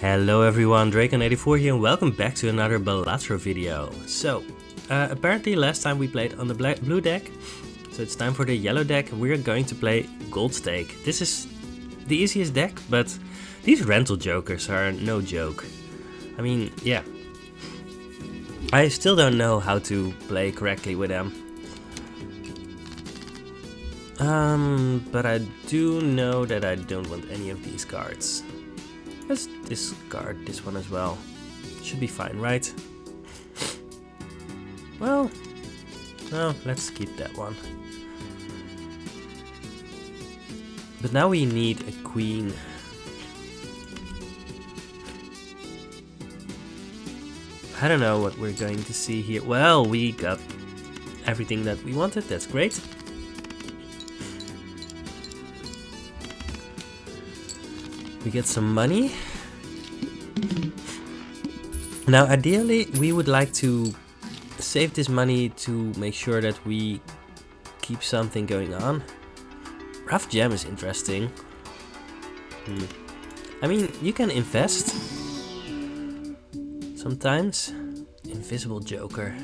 Hello everyone, Drake84 here and welcome back to another Balatro video. So, apparently last time we played on the blue deck, so it's time for the yellow deck. We're going to play Gold Stake. This is the easiest deck, but these rental jokers are no joke. I mean, yeah. I still don't know how to play correctly with them. But I do know that I don't want any of these cards. Let's discard this one as well. Should be fine, right? Well, no, let's keep that one. But now we need a queen. I don't know what we're going to see here. Well, we got everything that we wanted, that's great. We get some money. Now ideally we would like to save this money to make sure that we keep something going on. Rough gem is interesting. I mean, you can invest sometimes. Invisible Joker.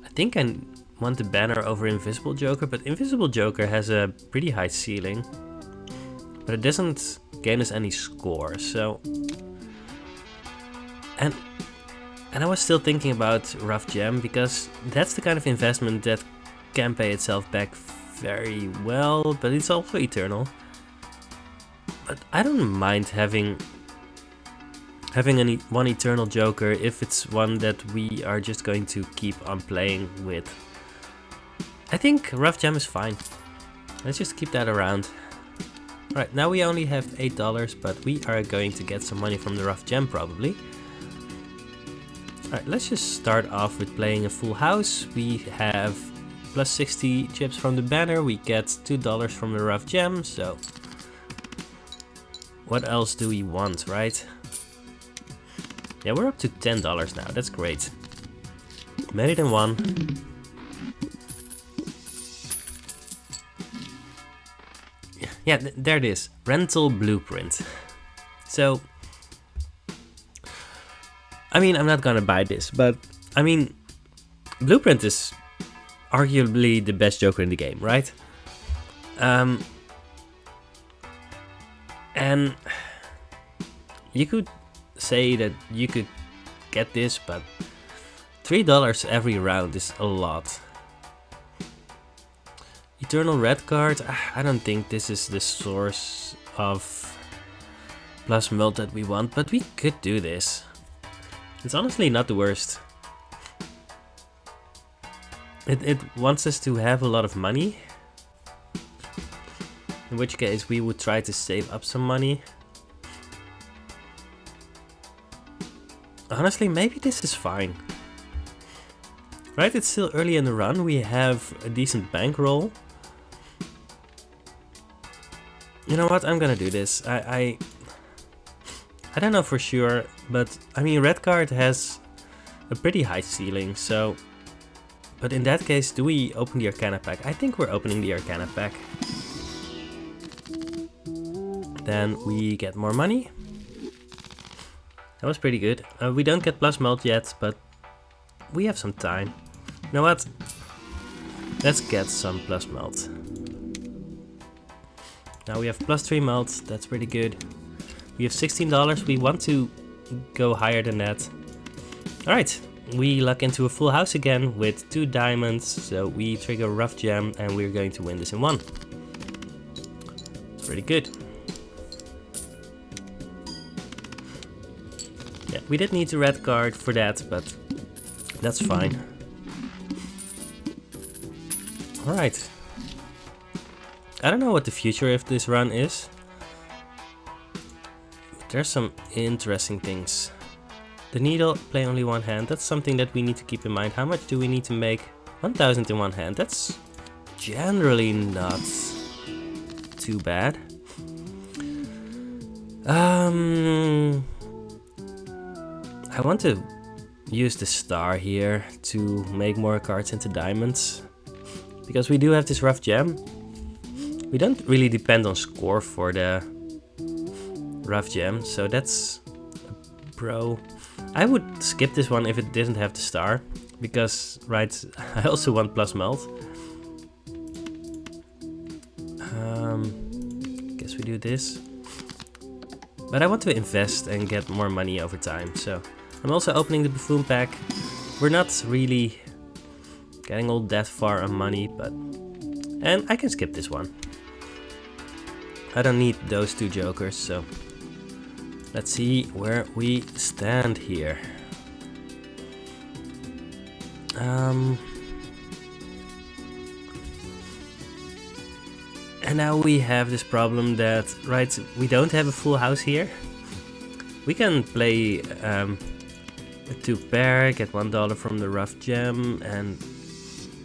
I think I want the banner over Invisible Joker, but Invisible Joker has a pretty high ceiling. But it doesn't gain us any score, so... And I was still thinking about Rough Gem, because that's the kind of investment that can pay itself back very well, but it's also eternal. But I don't mind having one eternal Joker if it's one that we are just going to keep on playing with. I think Rough Gem is fine. Let's just keep that around. Right, now we only have $8, but we are going to get some money from the Rough Gem probably. Alright, let's just start off with playing a full house. We have plus 60 chips from the banner, we get $2 from the Rough Gem, so... What else do we want, right? Yeah, we're up to $10 now, that's great. Made it in one. Yeah, there it is. Rental Blueprint. So, I mean, I'm not gonna buy this, but I mean, Blueprint is arguably the best Joker in the game, right? And you could say that you could get this, but $3 every round is a lot. Eternal Red card, I don't think this is the source of plus mult that we want, but we could do this. It's honestly not the worst. It wants us to have a lot of money, in which case we would try to save up some money. Honestly, maybe this is fine. Right, it's still early in the run, we have a decent bankroll. You know what, I'm gonna do this. I don't know for sure, but I mean red card has a pretty high ceiling, so... But in that case, do we open the Arcana pack? I think we're opening the Arcana pack. Then we get more money. That was pretty good. We don't get plus mult yet, but we have some time. You know what? Let's get some plus mult. Now we have plus 3 mult, that's pretty good. We have $16, we want to go higher than that. Alright, we luck into a full house again with 2 diamonds, so we trigger Rough Gem and we're going to win this in one. It's pretty good. Yeah, we did need a red card for that, but that's fine. Alright. I don't know what the future of this run is. But there's some interesting things. The needle, play only one hand. That's something that we need to keep in mind. How much do we need to make? 1,000 in one hand. That's generally not too bad. I want to use the star here to make more cards into diamonds. Because we do have this Rough Gem. We don't really depend on score for the rough gem, so that's a pro. I would skip this one if it didn't have the star, because, right, I also want plus melt. Guess we do this. But I want to invest and get more money over time, so I'm also opening the buffoon pack. We're not really getting all that far on money, but... And I can skip this one. I don't need those two jokers, so... Let's see where we stand here. And now we have this problem that, right, we don't have a full house here. We can play a 2-pair, get $1 from the rough gem, and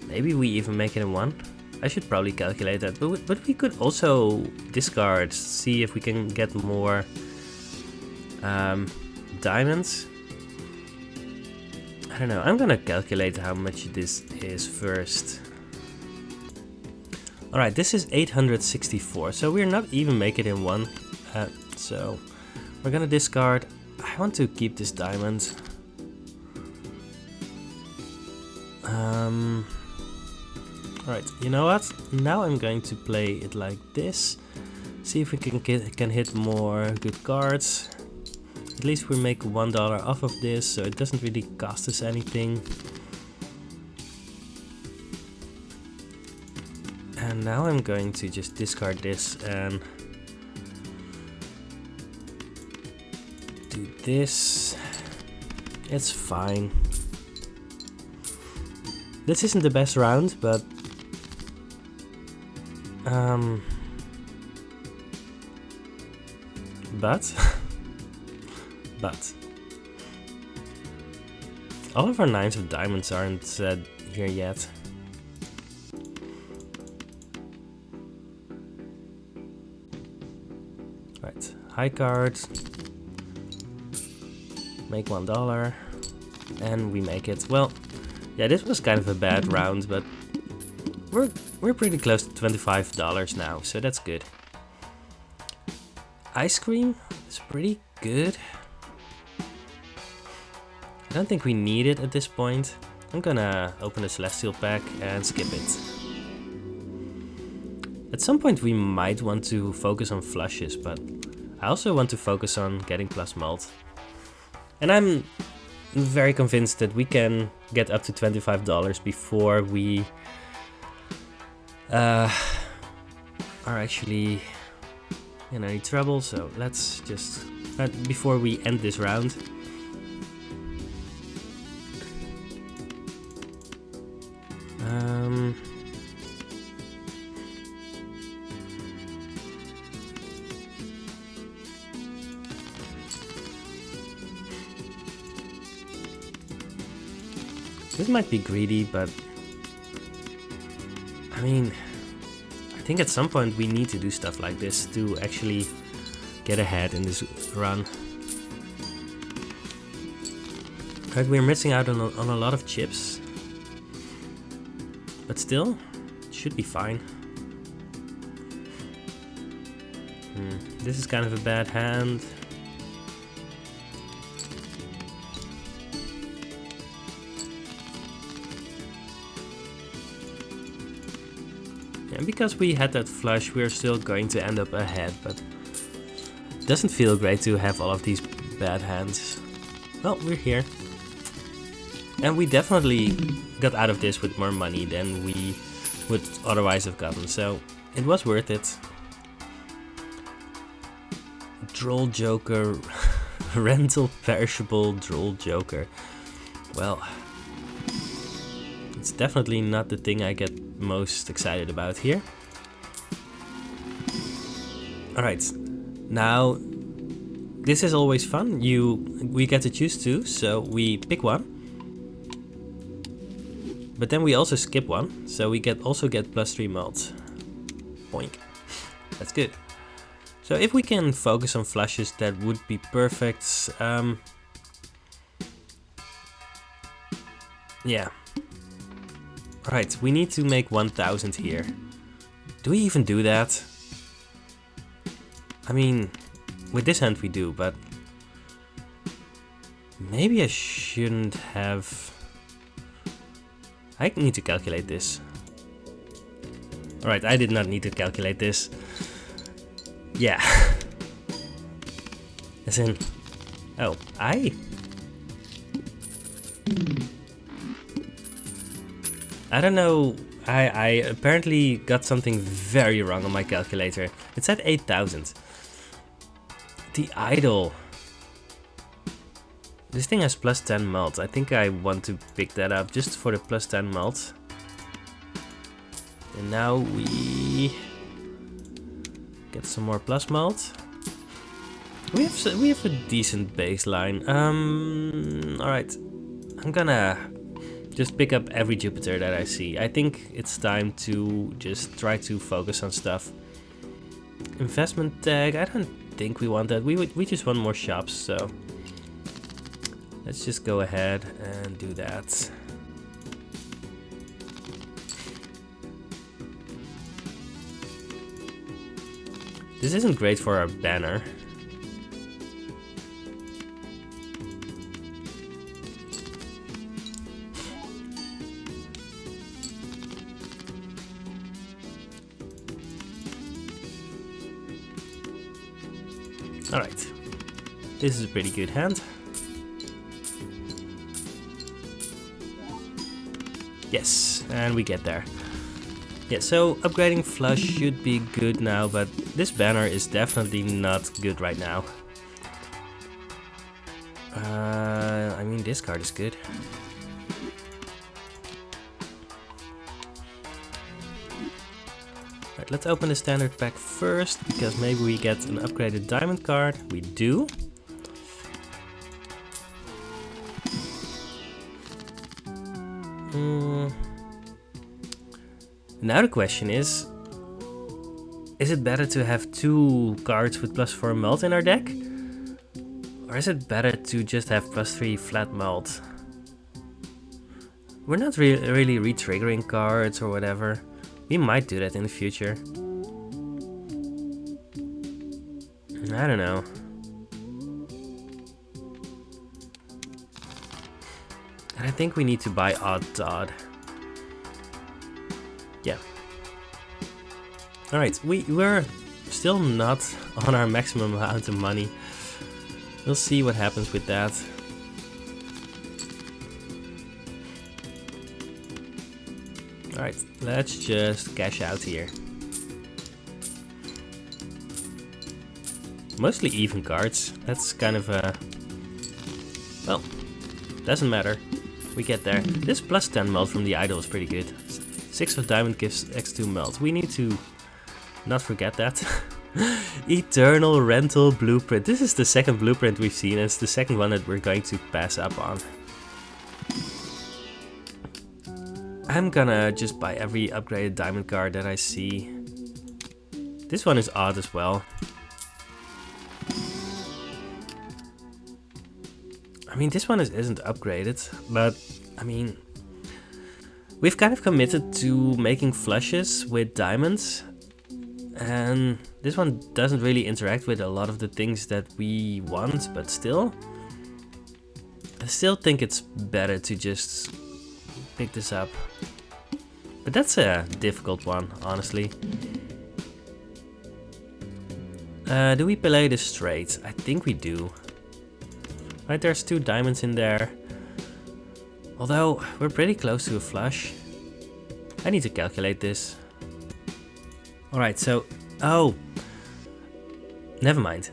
maybe we even make it a 1. I should probably calculate that, but we could also discard, see if we can get more diamonds. I don't know, I'm gonna calculate how much this is first. Alright, this is 864, so we're not even making it in 1. So we're gonna discard. I want to keep this diamond. Alright, you know what? Now I'm going to play it like this. See if we can hit more good cards. At least we make $1 off of this, so it doesn't really cost us anything. And now I'm going to just discard this and do this. It's fine. This isn't the best round, but but all of our 9s of diamonds aren't here yet. Right, high card, make $1, and we make it. Well, yeah, this was kind of a bad round, but we're pretty close to $25 now, so that's good. Ice cream is pretty good. I don't think we need it at this point. I'm gonna open the Celestial pack and skip it. At some point we might want to focus on flushes, but I also want to focus on getting plus malt. And I'm very convinced that we can get up to $25 before we are actually in any trouble. So let's just, before we end this round. This might be greedy, but I mean, I think at some point we need to do stuff like this to actually get ahead in this run. Right, we're missing out on a lot of chips, but still, it should be fine. This is kind of a bad hand. And because we had that flush, we're still going to end up ahead, but it doesn't feel great to have all of these bad hands. Well, we're here. And we definitely got out of this with more money than we would otherwise have gotten, so it was worth it. Droll Joker, rental perishable Droll Joker. Well, it's definitely not the thing I get most excited about here. Alright, now this is always fun. We get to choose two, so we pick one. But then we also skip one, so we also get +3 malt. Boink. That's good. So if we can focus on flushes, that would be perfect. Yeah. Right, we need to make 1000 here. Do we even do that? I mean, with this hand we do, but maybe I shouldn't have. I need to calculate this. Alright, I did not need to calculate this. Yeah. As in, oh, I don't know. I apparently got something very wrong on my calculator. It said 8,000. The idol. This thing has plus 10 mult. I think I want to pick that up just for the plus 10 mult. And now we get some more plus mult. We have a decent baseline. Alright. I'm gonna just pick up every Jupiter that I see. I think it's time to just try to focus on stuff. Investment tag, I don't think we want that. We just want more shops, so let's just go ahead and do that. This isn't great for our banner. Alright, this is a pretty good hand. Yes, and we get there. Yeah, so upgrading flush should be good now, but this banner is definitely not good right now. I mean, this card is good. Right, let's open the standard pack first, because maybe we get an upgraded diamond card. We do. Now the question is it better to have 2 cards with plus 4 mult in our deck? Or is it better to just have plus 3 flat mult? We're not really re-triggering cards or whatever. We might do that in the future. I don't know. And I think we need to buy Odd Todd. Yeah. Alright, we're still not on our maximum amount of money. We'll see what happens with that. Alright, let's just cash out here. Mostly even cards. That's kind of a... well, doesn't matter. We get there. This plus 10 melt from the idol is pretty good. 6 of diamond gives x2 melt. We need to not forget that. Eternal rental blueprint. This is the second blueprint we've seen. It's the second one that we're going to pass up on. I'm gonna just buy every upgraded diamond card that I see. This one is odd as well. I mean, this one isn't upgraded, but I mean, we've kind of committed to making flushes with diamonds, and this one doesn't really interact with a lot of the things that we want, but still, I still think it's better to just pick this up. But that's a difficult one, honestly. Do we play this straight? I think we do. Right, there's 2 diamonds in there. Although, we're pretty close to a flush. I need to calculate this. Alright, so... oh! Never mind.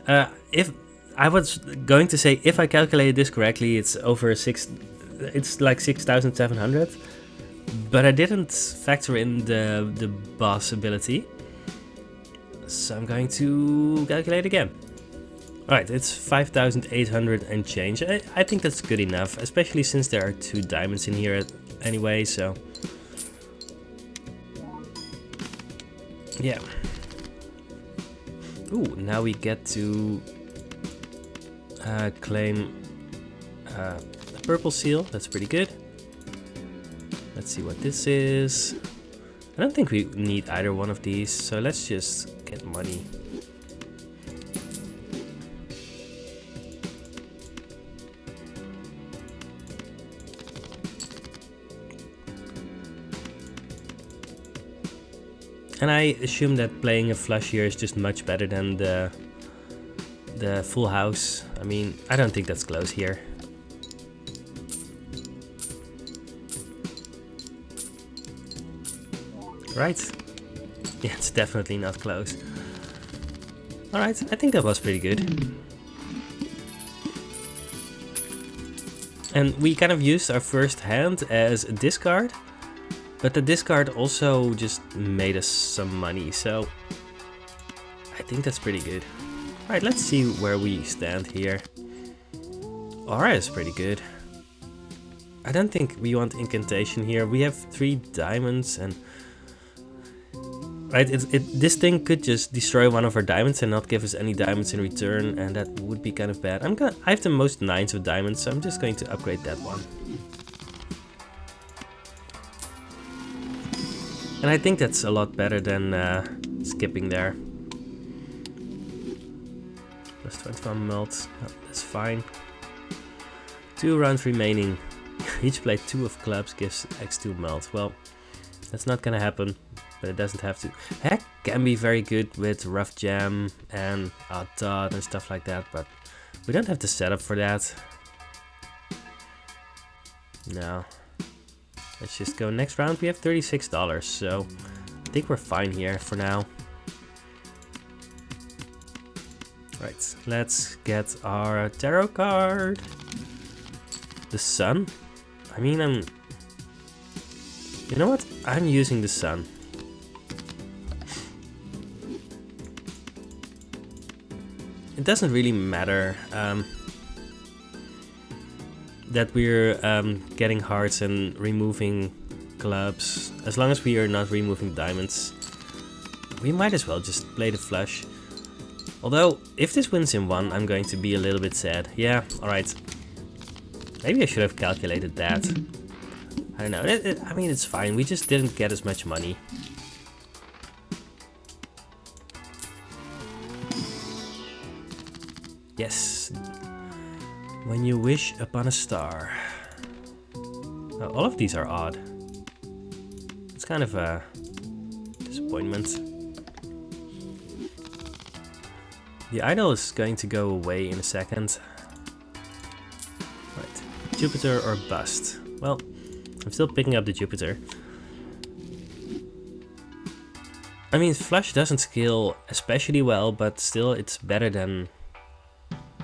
If I was going to say, if I calculated this correctly, it's over 6... it's like 6,700. But I didn't factor in the boss ability. So I'm going to calculate again. Alright, it's 5,800 and change. I think that's good enough, especially since there are 2 diamonds in here anyway, so... yeah. Ooh, now we get to claim a purple seal. That's pretty good. Let's see what this is. I don't think we need either one of these, so let's just get money. And I assume that playing a flush here is just much better than the full house. I mean, I don't think that's close here. Right? Yeah, it's definitely not close. Alright, I think that was pretty good. And we kind of used our first hand as a discard, but the discard also just made us some money, so I think that's pretty good. Alright, let's see where we stand here. Alright, that's pretty good. I don't think we want incantation here. We have 3 diamonds and... Right, this thing could just destroy one of our diamonds and not give us any diamonds in return, and that would be kind of bad. I have the most 9s of diamonds, so I'm just going to upgrade that one. And I think that's a lot better than skipping there. Plus 21 melt, oh, that's fine. 2 rounds remaining. Each play 2 of clubs gives x2 melt. Well, that's not gonna happen, but it doesn't have to. Heck can be very good with rough jam and odd dot and stuff like that, but we don't have the setup for that. No. Let's just go next round. We have $36, so I think we're fine here for now. Right, let's get our tarot card. The sun. I mean, you know what? I'm using the sun. It doesn't really matter that we're getting hearts and removing clubs. As long as we are not removing diamonds, we might as well just play the flush. Although, if this wins in 1, I'm going to be a little bit sad. Yeah, alright. Maybe I should have calculated that. I don't know. I mean, it's fine. We just didn't get as much money. Yes. When you wish upon a star. Well, all of these are odd. It's kind of a disappointment. The idol is going to go away in a second. Right. Jupiter or bust. Well, I'm still picking up the Jupiter. I mean, flush doesn't scale especially well, but still it's better than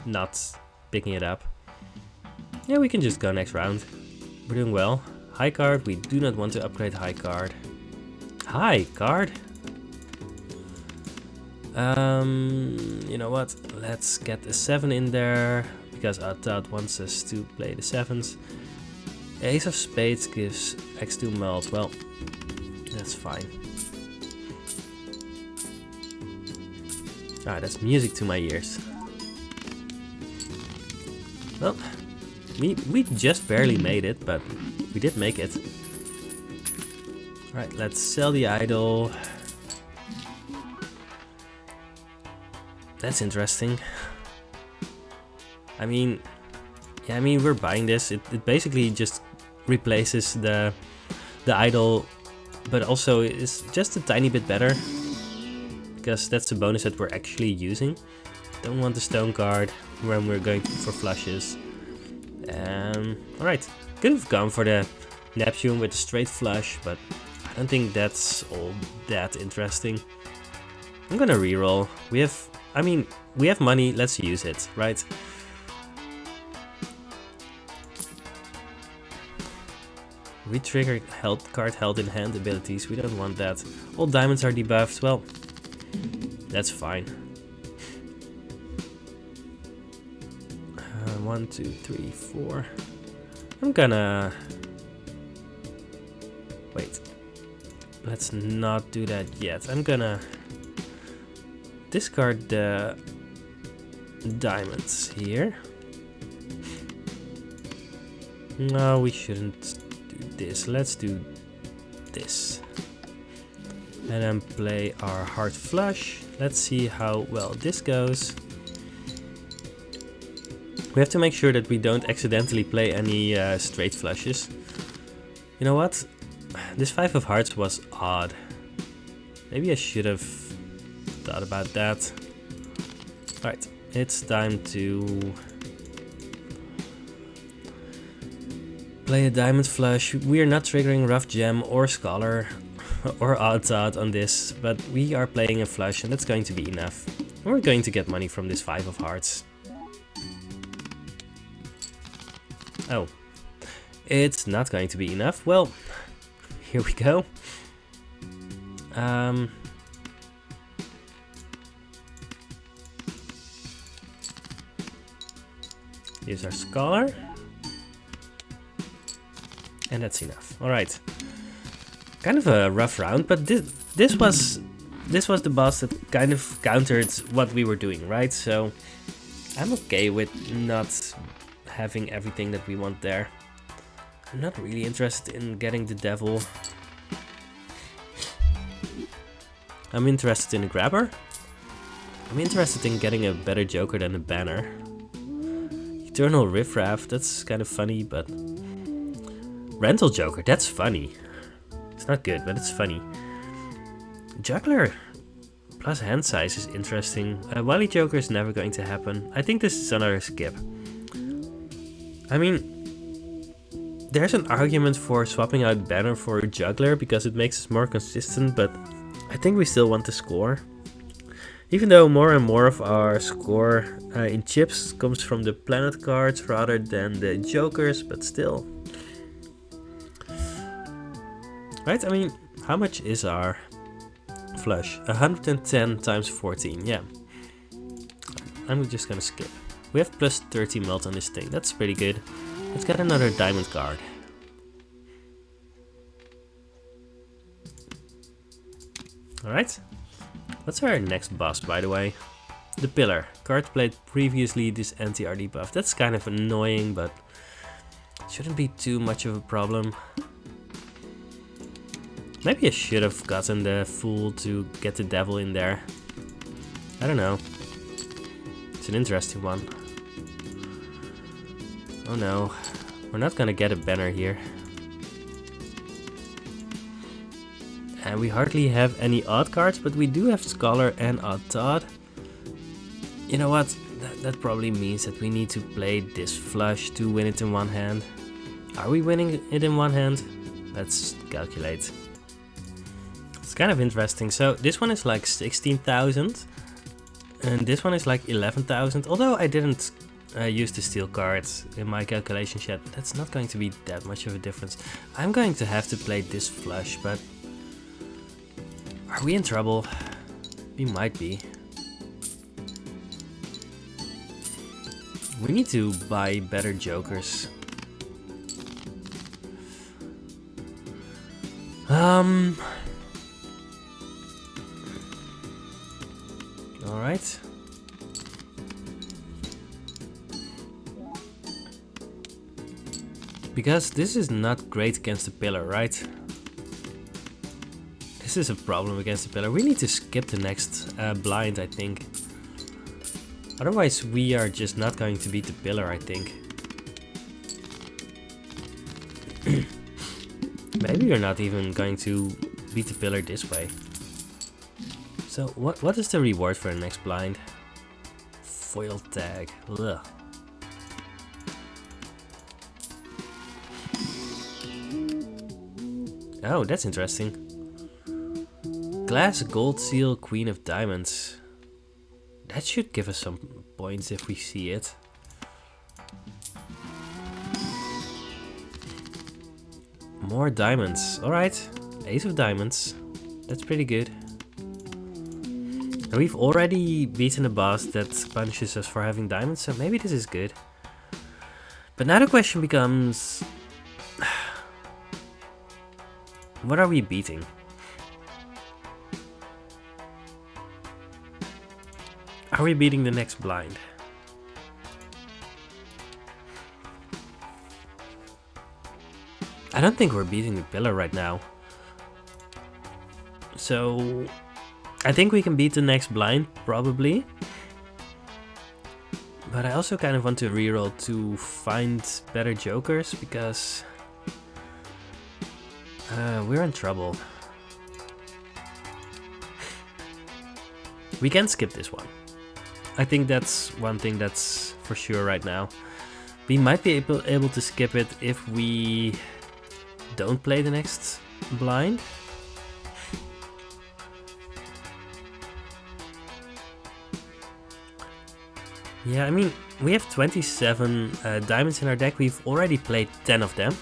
not picking it up. Yeah, we can just go next round. We're doing well. High card, we do not want to upgrade high card. High card? You know what? Let's get a 7 in there, because Atat wants us to play the 7s. Ace of spades gives x2 melt. Well, that's fine. Ah, that's music to my ears. Well, we just barely made it, but we did make it. Alright, let's sell the idol. That's interesting. I mean, yeah, I mean, we're buying this. It basically just replaces the idol, but also is just a tiny bit better, because that's the bonus that we're actually using. Don't want the stone card when we're going for flushes. Alright, could have gone for the Neptune with a straight flush, but I don't think that's all that interesting. I'm gonna reroll. We have money, let's use it, right? Re-trigger card held in hand abilities, we don't want that. All diamonds are debuffed, well, that's fine. 1, 2, 3, 4. I'm gonna... Wait. Let's not do that yet. I'm gonna discard the diamonds here. No, we shouldn't do this. Let's do this. And then play our heart flush. Let's see how well this goes. We have to make sure that we don't accidentally play any straight flushes. You know what? This 5 of hearts was odd. Maybe I should have thought about that. Alright, it's time to play a diamond flush. We are not triggering rough gem or scholar or odd odd on this, but we are playing a flush and that's going to be enough. We're going to get money from this 5 of hearts. Oh, it's not going to be enough. Well, here we go. Here's our scholar. And that's enough. Alright. Kind of a rough round, but this was the boss that kind of countered what we were doing, right? So I'm okay with not having everything that we want there. I'm not really interested in getting the devil. I'm interested in a grabber. I'm interested in getting a better joker than a banner. Eternal riffraff, that's kind of funny, but rental joker, that's funny. It's not good, but it's funny. Juggler plus hand size is interesting. Wily joker is never going to happen. I think this is another skip. I mean, there's an argument for swapping out banner for juggler because it makes us more consistent, but I think we still want to score. Even though more and more of our score in chips comes from the planet cards rather than the jokers, but still. Right, I mean, how much is our flush? 110 times 14, yeah. I'm just gonna skip. We have plus 30 melt on this thing, that's pretty good. Let's get another diamond card. Alright. What's our next boss, by the way? The pillar. Card played previously this anti-RD buff. That's kind of annoying, but shouldn't be too much of a problem. Maybe I should have gotten the fool to get the devil in there. I don't know. It's an interesting one. Oh no. We're not gonna get a banner here. And we hardly have any odd cards, but we do have Scholar and Odd Todd. You know what? That probably means that we need to play this flush to win it in one hand. Are we winning it in one hand? Let's calculate. It's kind of interesting. So this one is like 16,000. And this one is like 11,000. Although I didn't use the steel cards in my calculations yet. That's not going to be that much of a difference. I'm going to have to play this flush, but are we in trouble? We might be. We need to buy better jokers. Alright. Because this is not great against the pillar, right? This is a problem against the pillar. We need to skip the next blind, I think. Otherwise we are just not going to beat the pillar, I think. Maybe we're not even going to beat the pillar this way. So what is the reward for the next blind? Foil tag. Ugh. Oh, that's interesting. Glass gold seal, queen of diamonds. That should give us some points if we see it. More diamonds. Alright. Ace of diamonds. That's pretty good. And we've already beaten a boss that punishes us for having diamonds, so maybe this is good. But now the question becomes... what are we beating? Are we beating the next blind? I don't think we're beating the pillar right now. So I think we can beat the next blind, probably. But I also kind of want to reroll to find better jokers, because we're in trouble. We can skip this one. I think that's one thing that's for sure right now. We might be able to skip it if we don't play the next blind. Yeah, I mean, we have 27 diamonds in our deck. We've already played 10 of them.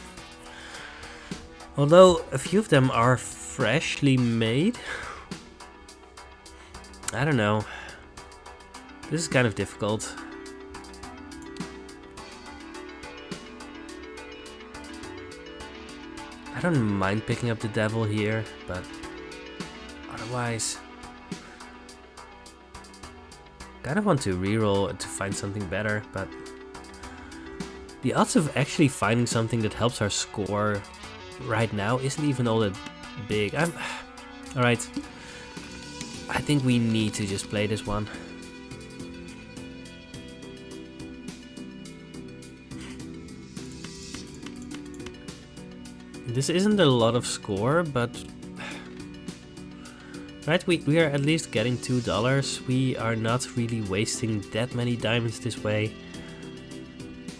Although a few of them are freshly made. I don't know. This is kind of difficult. I don't mind picking up the devil here, but otherwise... kind of want to reroll to find something better, but the odds of actually finding something that helps our score right now isn't even all that big. Alright. I think we need to just play this one. This isn't a lot of score, but... right, we are at least getting $2. We are not really wasting that many diamonds this way.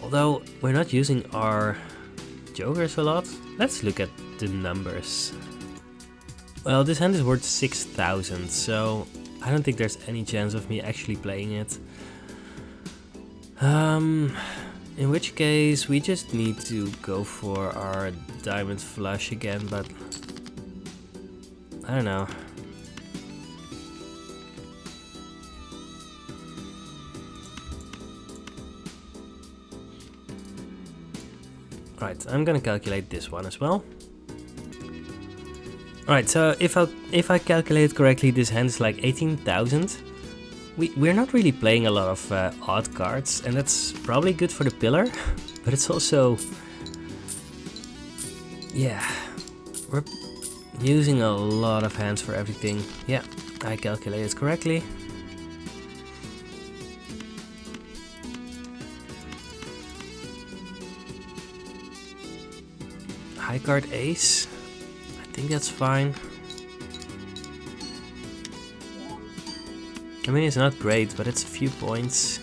Although, we're not using our jokers a lot. Let's look at the numbers. Well, this hand is worth 6,000, so I don't think there's any chance of me actually playing it. In which case, we just need to go for our diamond flush again, but I don't know. Right, I'm gonna calculate this one as well. Alright, so if I calculate correctly, this hand is like 18,000. We're not really playing a lot of odd cards, and that's probably good for the pillar, but it's also... yeah, we're using a lot of hands for everything. Yeah, I calculated correctly. High card ace. I think that's fine. I mean, it's not great, but it's a few points.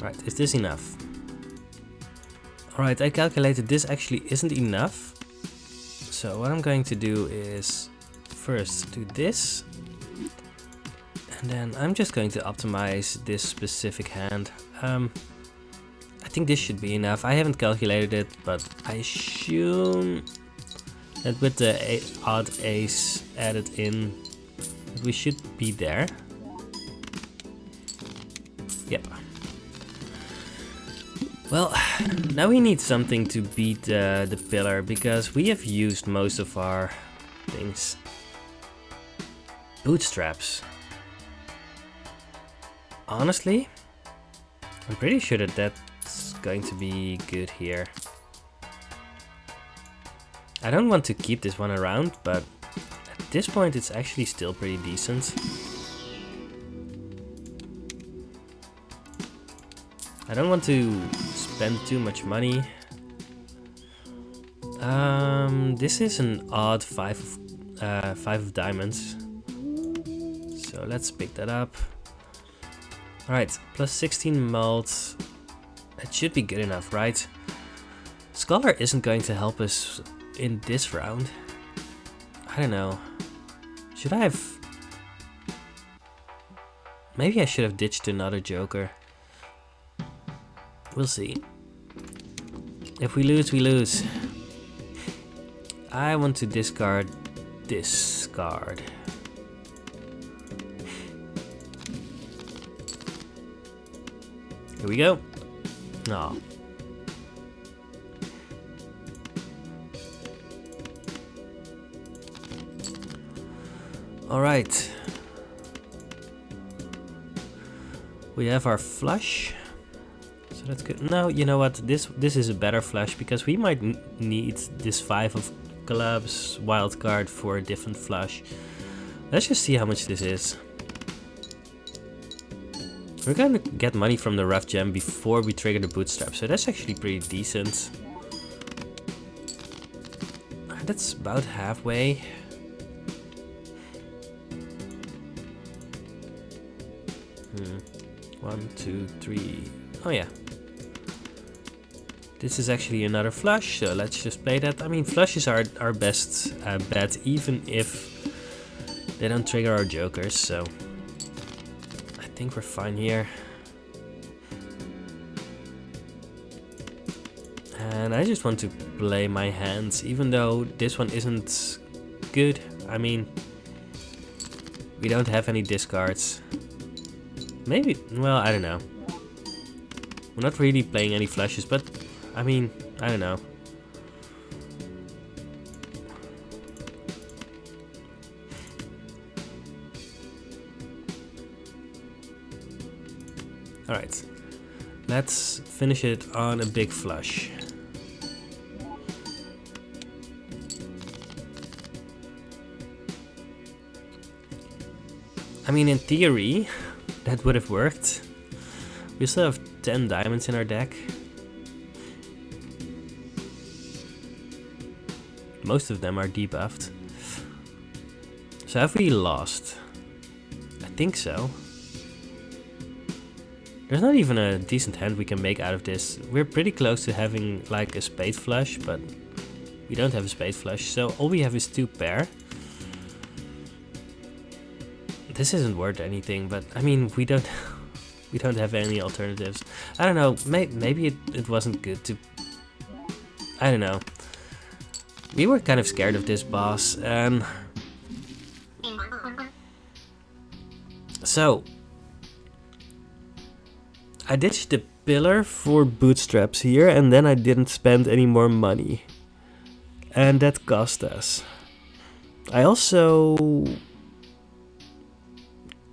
Right, is this enough? Alright, I calculated this actually isn't enough. So what I'm going to do is first do this. And then I'm just going to optimize this specific hand. I think this should be enough. I haven't calculated it, but I assume that with the odd ace added in, we should be there. Yep. Well, now we need something to beat the pillar, because we have used most of our things. Bootstraps. Honestly, I'm pretty sure that that's going to be good here. I don't want to keep this one around, but at this point it's actually still pretty decent. I don't want to spend too much money. This is an odd five of diamonds. So let's pick that up. Alright, plus 16 mult. That should be good enough, right? Scholar isn't going to help us in this round. I don't know. Should I have... maybe I should have ditched another joker. We'll see. If we lose, we lose. I want to discard this card. Here we go. No. All right. We have our flush. So that's good. Now, you know what? This is a better flush, because we might need this 5 of clubs wildcard for a different flush. Let's just see how much this is. We're gonna get money from the rough gem before we trigger the bootstrap, so that's actually pretty decent. That's about halfway. One, two, three. Oh yeah. This is actually another flush, so let's just play that. I mean, flushes are our best bet, even if they don't trigger our jokers, so I think we're fine here. And I just want to play my hands, even though this one isn't good. I mean, we don't have any discards. Maybe, well, I don't know. We're not really playing any flushes, but I mean, I don't know. Alright, let's finish it on a big flush. I mean, in theory, that would have worked. We still have 10 diamonds in our deck. Most of them are debuffed. So have we lost? I think so. There's not even a decent hand we can make out of this. We're pretty close to having like a spade flush, but we don't have a spade flush, so all we have is 2 pair. This isn't worth anything, but I mean, we don't have any alternatives. I don't know, maybe it wasn't good to... I don't know. We were kind of scared of this boss, and... So... I ditched the pillar for bootstraps here, and then I didn't spend any more money. And that cost us. I also...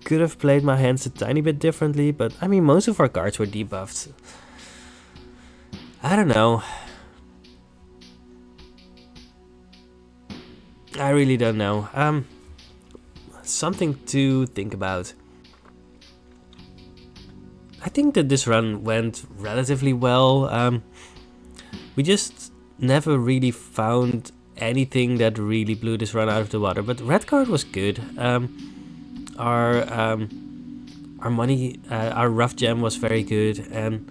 could have played my hands a tiny bit differently, but I mean, most of our cards were debuffed. I don't know. I really don't know. Something to think about. I think that this run went relatively well. We just never really found anything that really blew this run out of the water, but red card was good. Our money, our rough gem was very good, and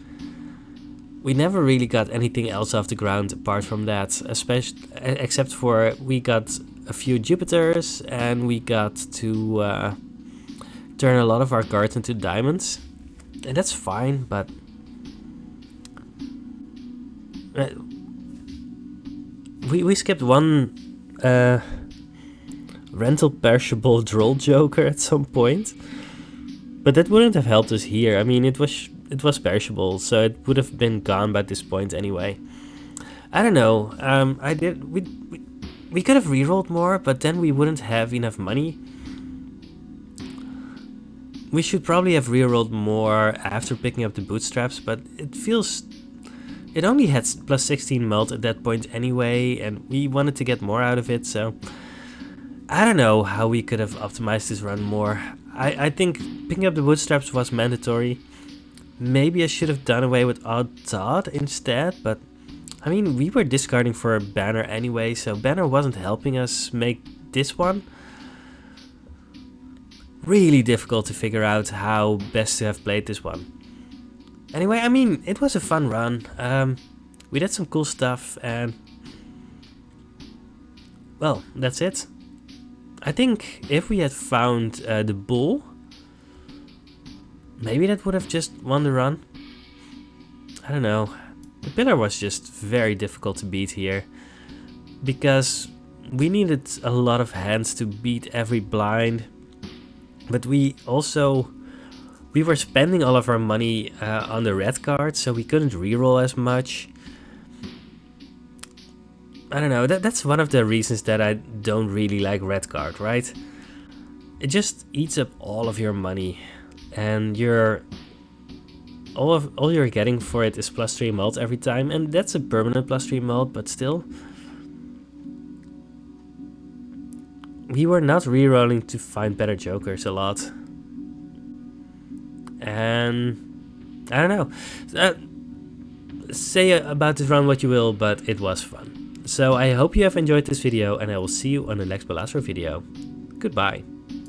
we never really got anything else off the ground apart from that, except for we got a few Jupiters, and we got to turn a lot of our cards into diamonds, and that's fine, but we skipped one rental perishable droll joker at some point, but that wouldn't have helped us here. I mean, it was perishable, so it would have been gone by this point anyway. I don't know. We could have rerolled more, but then we wouldn't have enough money. We should probably have rerolled more after picking up the bootstraps, but it only had plus 16 melt at that point anyway, and we wanted to get more out of it, so I don't know how we could have optimized this run more. I think picking up the bootstraps was mandatory. Maybe I should have done away with Odd Dot instead, but I mean, we were discarding for a banner anyway, so banner wasn't helping us make this one. Really difficult to figure out how best to have played this one. Anyway, I mean, it was a fun run. We did some cool stuff, and well, that's it. I think if we had found the bull, maybe that would have just won the run. I don't know. The pillar was just very difficult to beat here, because we needed a lot of hands to beat every blind, but we were spending all of our money on the red card, so we couldn't reroll as much. I don't know, that's one of the reasons that I don't really like red card, right? It just eats up all of your money, and all you're getting for it is plus 3 mult every time, and that's a permanent plus 3 mult, but still. We were not rerolling to find better jokers a lot. And I don't know. Say about this run what you will, but it was fun. So I hope you have enjoyed this video, and I will see you on the next Balatro video. Goodbye.